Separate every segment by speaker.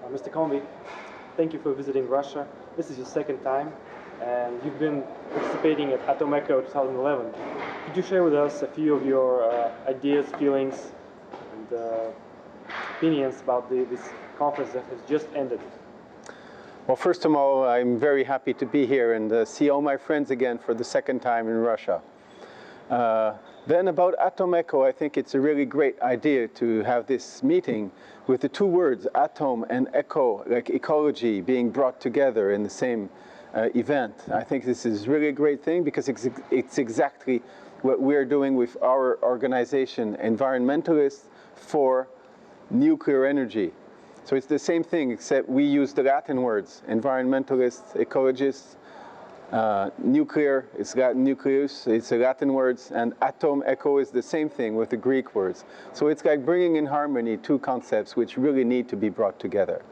Speaker 1: Mr. Combi, thank you for visiting Russia. This is your second time, and you've been participating at Atomeco 2011. Could you share with us a few of your ideas, feelings, and opinions about this conference that has just ended?
Speaker 2: Well, first of all, I'm very happy to be here and see all my friends again for the second time in Russia. Then about Atomeco, I think it's a really great idea to have this meeting with the two words, atom and eco, like ecology, being brought together in the same event. I think this is really a great thing because it's exactly what we're doing with our organization, Environmentalists for Nuclear Energy. So it's the same thing, except we use the Latin words, environmentalists, ecologists. Nuclear, it's Latin nucleus, it's the Latin words, and atom, eco is the same thing with the Greek words. So it's like bringing in harmony two concepts which really need to be brought together.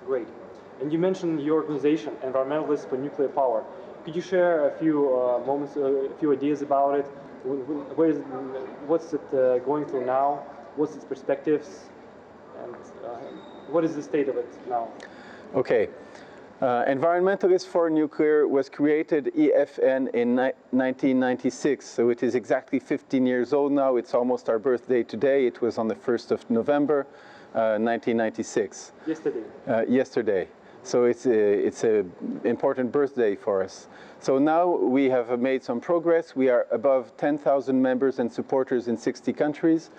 Speaker 1: Great. And you mentioned your organization, Environmentalists for Nuclear Power. Could you share a few moments, a few ideas about it? What's it going through now? What's its perspectives? And what is the state of it now?
Speaker 2: Okay. Environmentalists for Nuclear was created, EFN, in 1996, so it is exactly 15 years old now. It's almost our birthday today. It was on the 1st of November, 1996.
Speaker 1: Yesterday.
Speaker 2: Yesterday. So it's an important birthday for us. So now we have made some progress. We are above 10,000 members and supporters in 60 countries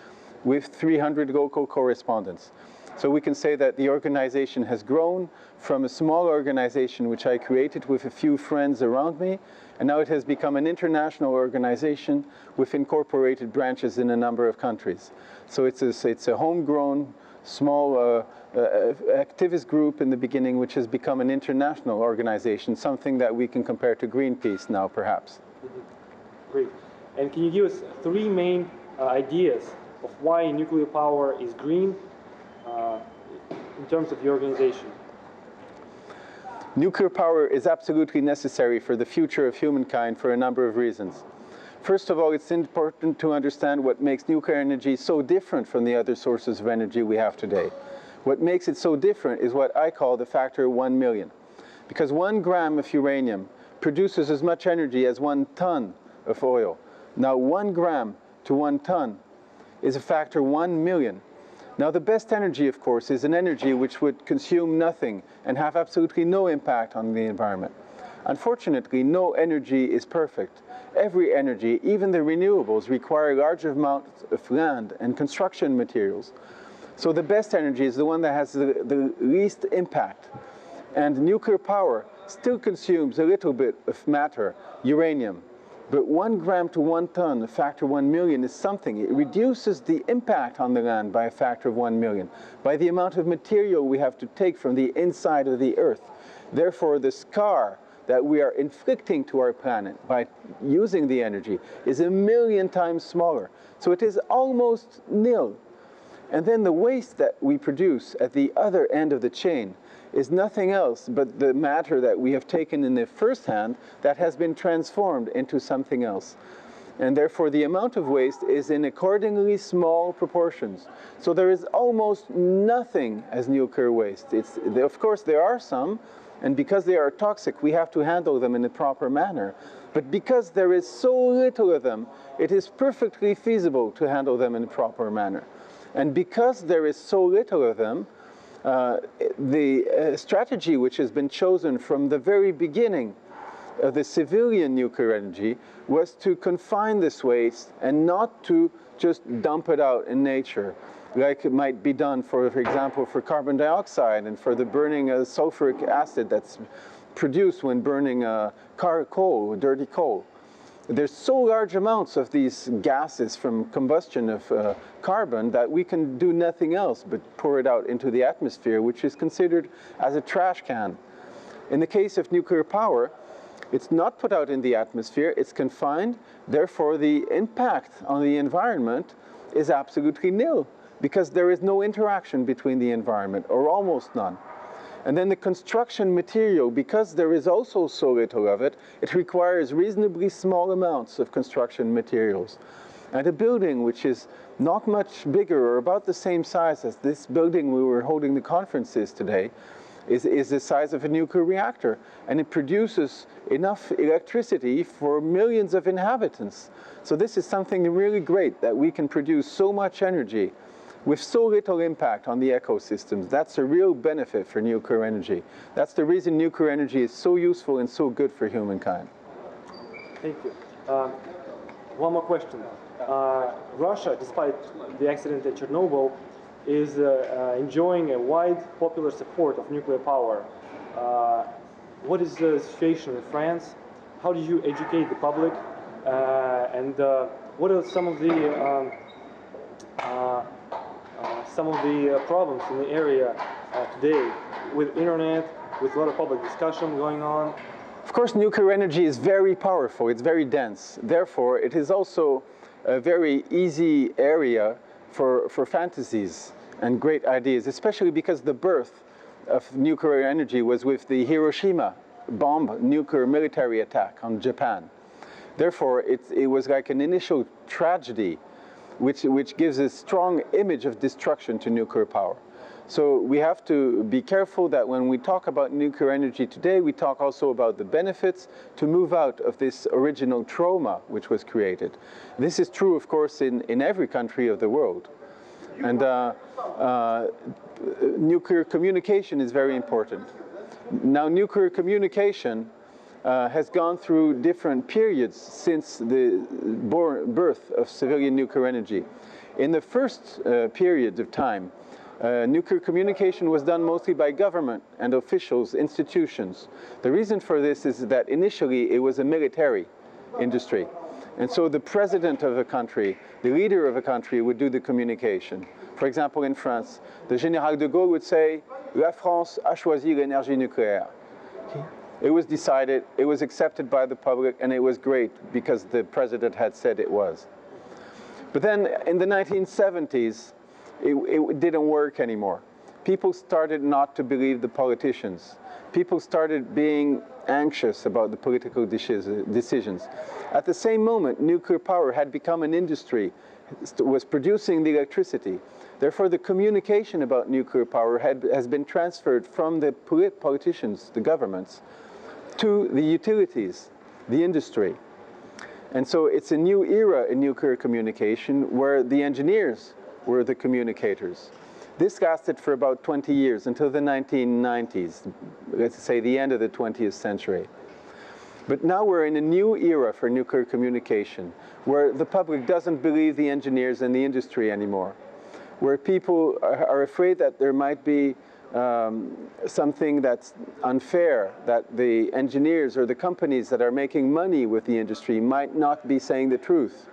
Speaker 2: with 300 local correspondents. So we can say that the organization has grown from a small organization which I created with a few friends around me, and now it has become an international organization with incorporated branches in a number of countries. So it's a homegrown, small activist group in the beginning which has become an international organization, something that we can compare to Greenpeace now, perhaps.
Speaker 1: Great. And can you give us three main ideas of why nuclear power is green in terms of your organization?
Speaker 2: Nuclear power is absolutely necessary for the future of humankind for a number of reasons. First of all, it's important to understand what makes nuclear energy so different from the other sources of energy we have today. What makes it so different is what I call the factor 1 million. Because 1 gram of uranium produces as much energy as 1 ton of oil. Now 1 gram to 1 ton is a factor 1 million. Now the best energy, of course, is an energy which would consume nothing and have absolutely no impact on the environment. Unfortunately, no energy is perfect. Every energy, even the renewables, require large amounts of land and construction materials. So the best energy is the one that has the least impact. And nuclear power still consumes a little bit of matter, uranium. But 1 gram to 1 ton, a factor 1 million, is something. It reduces the impact on the land by a factor of 1 million, by the amount of material we have to take from the inside of the earth. Therefore, the scar that we are inflicting to our planet by using the energy is 1 million times smaller. So it is almost nil. And then the waste that we produce at the other end of the chain is nothing else but the matter that we have taken in the first hand that has been transformed into something else. And therefore the amount of waste is in accordingly small proportions. So there is almost nothing as nuclear waste. Of course there are some, and because they are toxic we have to handle them in a proper manner. But because there is so little of them, it is perfectly feasible to handle them in a proper manner. And because there is so little of them, the strategy which has been chosen from the very beginning of the civilian nuclear energy was to confine this waste and not to just dump it out in nature, like it might be done, for example, for carbon dioxide and for the burning of sulfuric acid that's produced when burning coal, dirty coal. There's so large amounts of these gases from combustion of carbon that we can do nothing else but pour it out into the atmosphere, which is considered as a trash can. In the case of nuclear power, it's not put out in the atmosphere, it's confined, therefore the impact on the environment is absolutely nil, because there is no interaction between the environment, or almost none. And then the construction material, because there is also so little of it, it requires reasonably small amounts of construction materials. And a building which is not much bigger or about the same size as this building we were holding the conferences today, is the size of a nuclear reactor. And it produces enough electricity for millions of inhabitants. So this is something really great, that we can produce so much energy with so little impact on the ecosystems. That's a real benefit for nuclear energy. That's the reason nuclear energy is so useful and so good for humankind.
Speaker 1: Thank you. One more question. Russia, despite the accident at Chernobyl, is enjoying a wide popular support of nuclear power. What is the situation in France? How do you educate the public? And what are some of the problems in the area today with internet, with a lot of public discussion going on?
Speaker 2: Of course, nuclear energy is very powerful. It's very dense. Therefore, it is also a very easy area for fantasies and great ideas, especially because the birth of nuclear energy was with the Hiroshima bomb nuclear military attack on Japan. Therefore, it was like an initial tragedy which gives a strong image of destruction to nuclear power. So we have to be careful that when we talk about nuclear energy today, we talk also about the benefits to move out of this original trauma which was created. This is true, of course, in every country of the world. And nuclear communication is very important. Now, nuclear communication has gone through different periods since the birth of civilian nuclear energy. In the first period of time, nuclear communication was done mostly by government and officials, institutions. The reason for this is that initially it was a military industry. And so the president of a country, the leader of a country would do the communication. For example, in France, the Général de Gaulle would say, "La France a choisi l'énergie nucléaire." It was decided, it was accepted by the public, and it was great because the president had said it was. But then in the 1970s, it didn't work anymore. People started not to believe the politicians. People started being anxious about the political decisions. At the same moment, nuclear power had become an industry, was producing the electricity. Therefore, the communication about nuclear power has been transferred from the politicians, the governments, to the utilities, the industry. And so it's a new era in nuclear communication where the engineers were the communicators. This lasted for about 20 years, until the 1990s, let's say the end of the 20th century. But now we're in a new era for nuclear communication, where the public doesn't believe the engineers and the industry anymore, where people are afraid that there might be something that's unfair, that the engineers or the companies that are making money with the industry might not be saying the truth.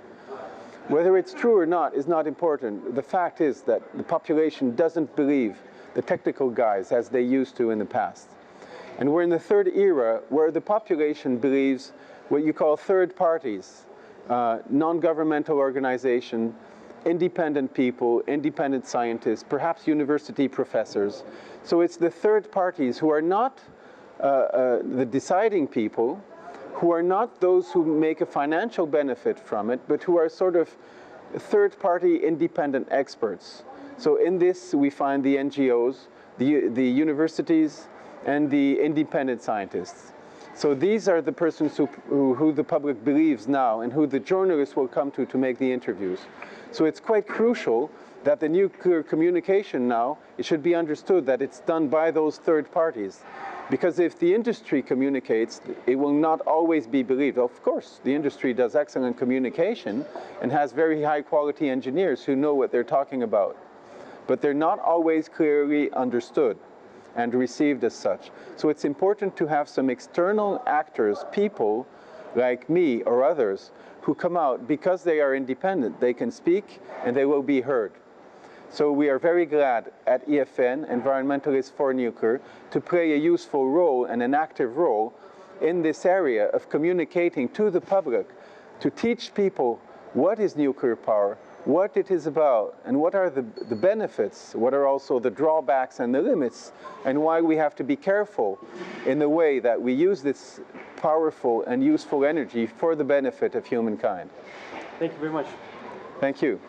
Speaker 2: Whether it's true or not is not important. The fact is that the population doesn't believe the technical guys as they used to in the past. And we're in the third era where the population believes what you call third parties, non-governmental organization, independent people, independent scientists, perhaps university professors. So it's the third parties who are not the deciding people, who are not those who make a financial benefit from it, but who are sort of third-party independent experts. So in this, we find the NGOs, the universities, and the independent scientists. So these are the persons who the public believes now, and who the journalists will come to make the interviews. So it's quite crucial that the nuclear communication now, it should be understood that it's done by those third parties. Because if the industry communicates, it will not always be believed. Of course, the industry does excellent communication and has very high quality engineers who know what they're talking about. But they're not always clearly understood and received as such. So it's important to have some external actors, people like me or others, who come out because they are independent. They can speak and they will be heard. So we are very glad at EFN, Environmentalists for Nuclear, to play a useful role and an active role in this area of communicating to the public, to teach people what is nuclear power, what it is about, and what are the benefits, what are also the drawbacks and the limits, and why we have to be careful in the way that we use this powerful and useful energy for the benefit of humankind.
Speaker 1: Thank you very much.
Speaker 2: Thank you.